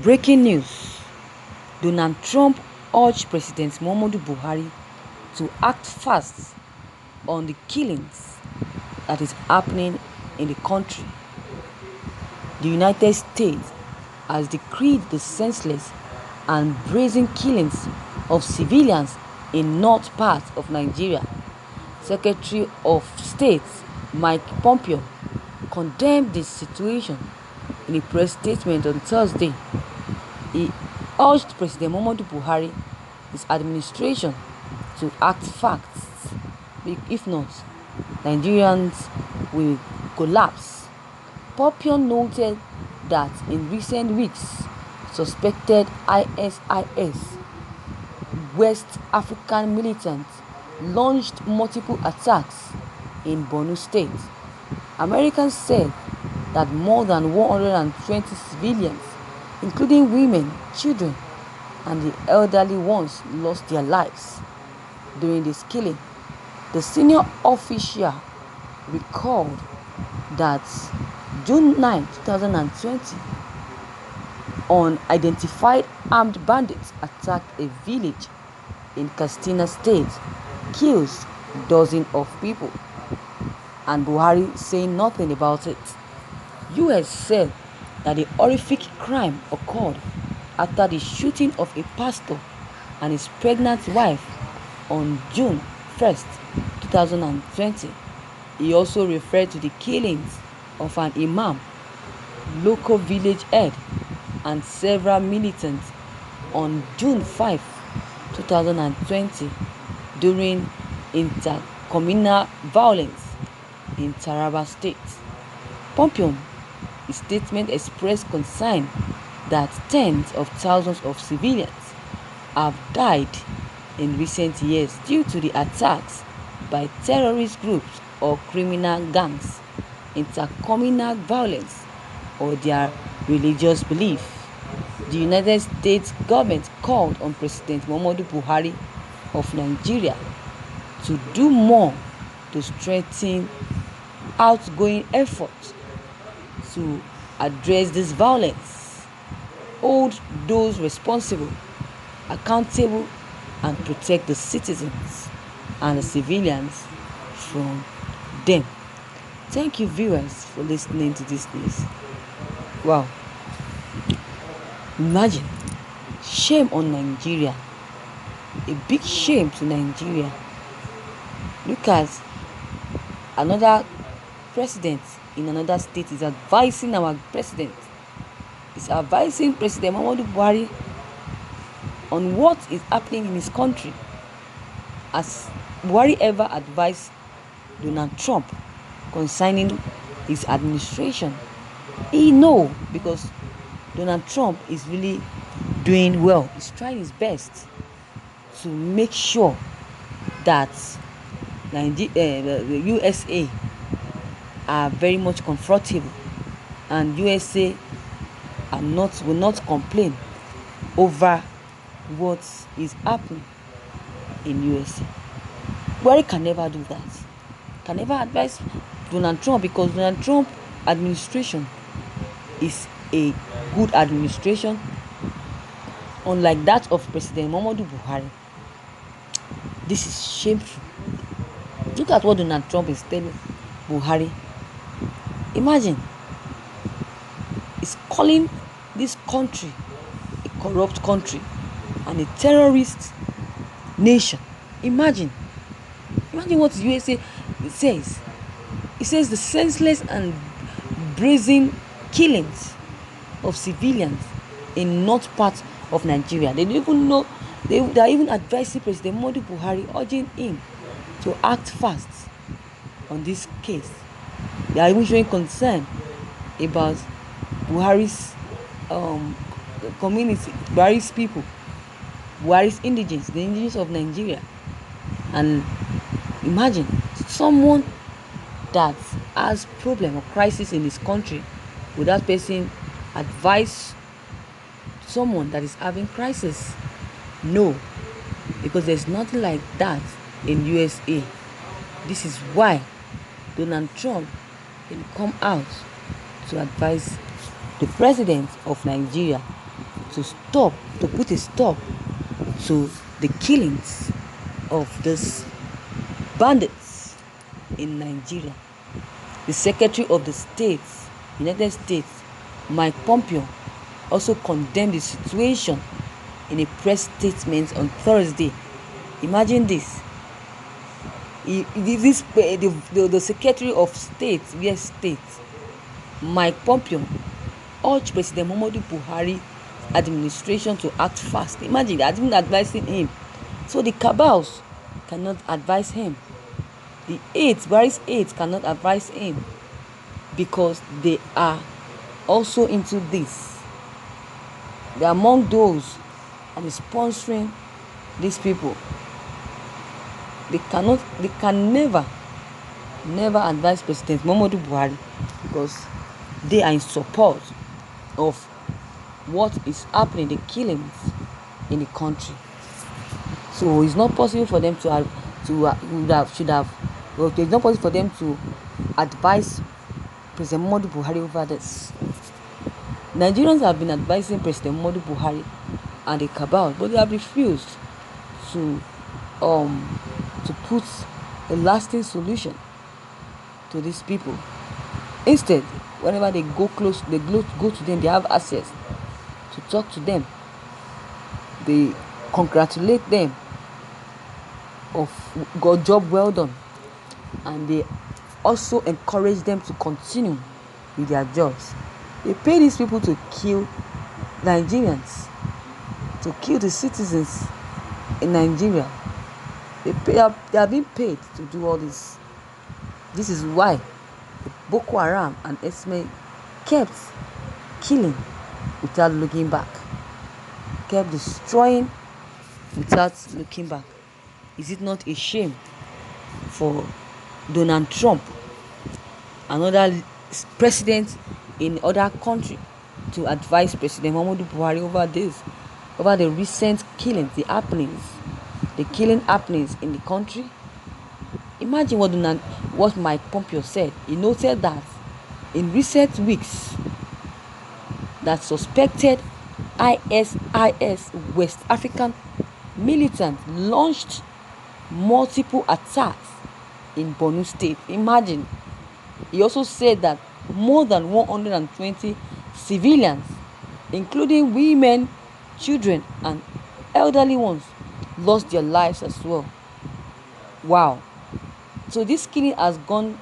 Breaking news: Donald Trump urged President Muhammadu Buhari to act fast on the killings that is happening in the country. The United States has decreed the senseless and brazen killings of civilians in north part of Nigeria. Secretary of State Mike Pompeo condemned this situation in a press statement on Thursday. He urged President Muhammadu Buhari, his administration, to act fast. If not, Nigerians will collapse. Pompeo noted that in recent weeks, suspected ISIS West African militants launched multiple attacks in Borno State. Americans said that more than 120 civilians, including women, children, and the elderly ones, lost their lives during this killing. The senior official recalled that June 9, 2020, unidentified armed bandits attacked a village in Katsina State, killed dozens of people, and Buhari saying nothing about it. US said that the horrific crime occurred after the shooting of a pastor and his pregnant wife on June 1st, 2020. He also referred to the killings of an imam, local village head, and several militants on June 5, 2020 during intercommunal violence in Taraba State. Pompeo, his statement expressed concern that tens of thousands of civilians have died in recent years due to the attacks by terrorist groups or criminal gangs, intercommunal violence, or their religious belief. The United States government called on President Muhammadu Buhari of Nigeria to do more to strengthen outgoing efforts to address this violence, hold those responsible accountable, and protect the citizens and the civilians from them. Thank you, viewers, for listening to this news. Wow. Imagine. Shame on Nigeria. A big shame to Nigeria. Look at another president in another state is advising our president. Is advising President Muhammadu Buhari on what is happening in his country. Has Buhari ever advised Donald Trump concerning his administration? He know, because Donald Trump is really doing well. He's trying his best to make sure that the USA are very much comfortable, and USA will not complain over what is happening in USA. Buhari can never do that. Can never advise Donald Trump, because Donald Trump administration is a good administration, unlike that of President Muhammadu Buhari. This is shameful. Look at what Donald Trump is telling Buhari. Imagine, he's calling this country a corrupt country and a terrorist nation. Imagine what the USA says. It says the senseless and brazen killings of civilians in north part of Nigeria. They don't even know. They are even advising President Muhammadu Buhari, urging him to act fast on this case. They are even showing concern about Buhari's community, Buhari's people, Buhari's indigenes, the indigenes of Nigeria. And imagine someone that has problem or crisis in his country, would that person advise someone that is having crisis? No, because there's nothing like that in USA. This is why Donald Trump can come out to advise the president of Nigeria to put a stop to the killings of these bandits in Nigeria. The Secretary of the States, United States, Mike Pompeo, also condemned the situation in a press statement on Thursday. Imagine this. The Secretary of State, U.S. State, Mike Pompeo, urged President Muhammadu Buhari administration to act fast. Imagine, they didn't advising him. So the cabals cannot advise him. The aides, Buhari's aides cannot advise him because they are also into this. They are among those and is sponsoring these people. They can never advise President Muhammadu Buhari because they are in support of what is happening, the killings in the country. So it's not possible for them it's not possible for them to advise President Muhammadu Buhari over this. Nigerians have been advising President Muhammadu Buhari and the cabal, but they have refused to put a lasting solution to these people. Instead, whenever they go close, they go to them, they have access to talk to them. They congratulate them of good job well done, and they also encourage them to continue with their jobs. They pay these people to kill Nigerians, to kill the citizens in Nigeria. They are being paid to do all this. This is why Boko Haram and Esme kept killing without looking back, kept destroying without looking back. Is it not a shame for Donald Trump, another president in other country, to advise President Muhammadu Buhari over the recent killings, the killing happenings in the country? Imagine what Mike Pompeo said. He noted that in recent weeks, that suspected ISIS West African militants launched multiple attacks in Borno State. Imagine. He also said that more than 120 civilians, including women, children, and elderly ones, lost their lives as well. Wow. So this killing has gone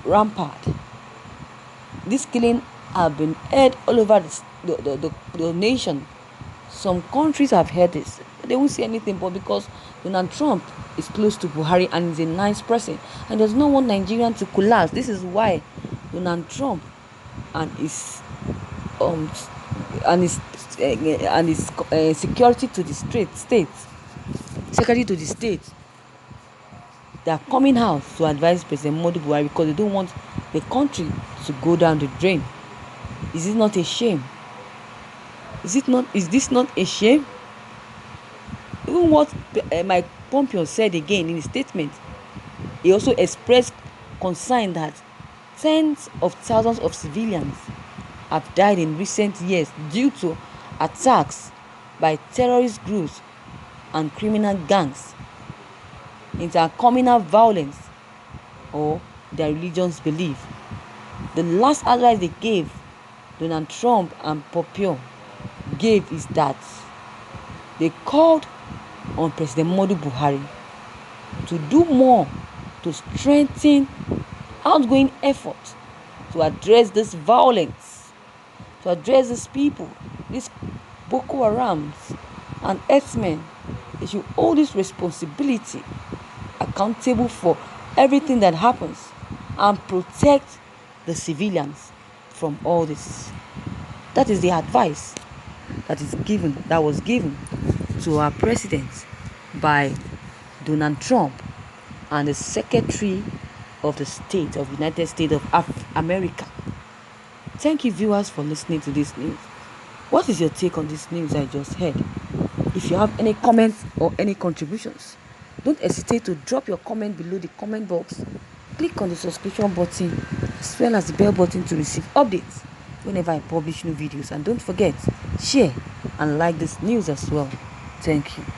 rampant. This killing have been heard all over the nation. Some countries have heard this. They won't say anything, but because Donald Trump is close to Buhari and is a nice person and does not want Nigerian to collapse. This is why Donald Trump and his security to the secretary to the state, they are coming out to advise President Muhammadu Buhari because they don't want the country to go down the drain. Is it not a shame? Is this not a shame? Even what Mike Pompeo said again in his statement, he also expressed concern that tens of thousands of civilians have died in recent years due to attacks by terrorist groups and criminal gangs, intercommunal violence, or their religion's belief. The last advice they gave, Donald Trump and Pompeo gave, is that they called on President Muhammadu Buhari to do more to strengthen outgoing efforts to address this violence, to address these people, these Boko Harams and X-Men. They should hold this responsibility accountable for everything that happens and protect the civilians from all this. That is the advice that was given to our president by Donald Trump and the Secretary of the State of the United States of America. Thank you, viewers, for listening to this news. What is your take on this news I just heard? If you have any comments or any contributions, don't hesitate to drop your comment below the comment box. Click on the subscription button as well as the bell button to receive updates whenever I publish new videos. And don't forget, share and like this news as well. Thank you.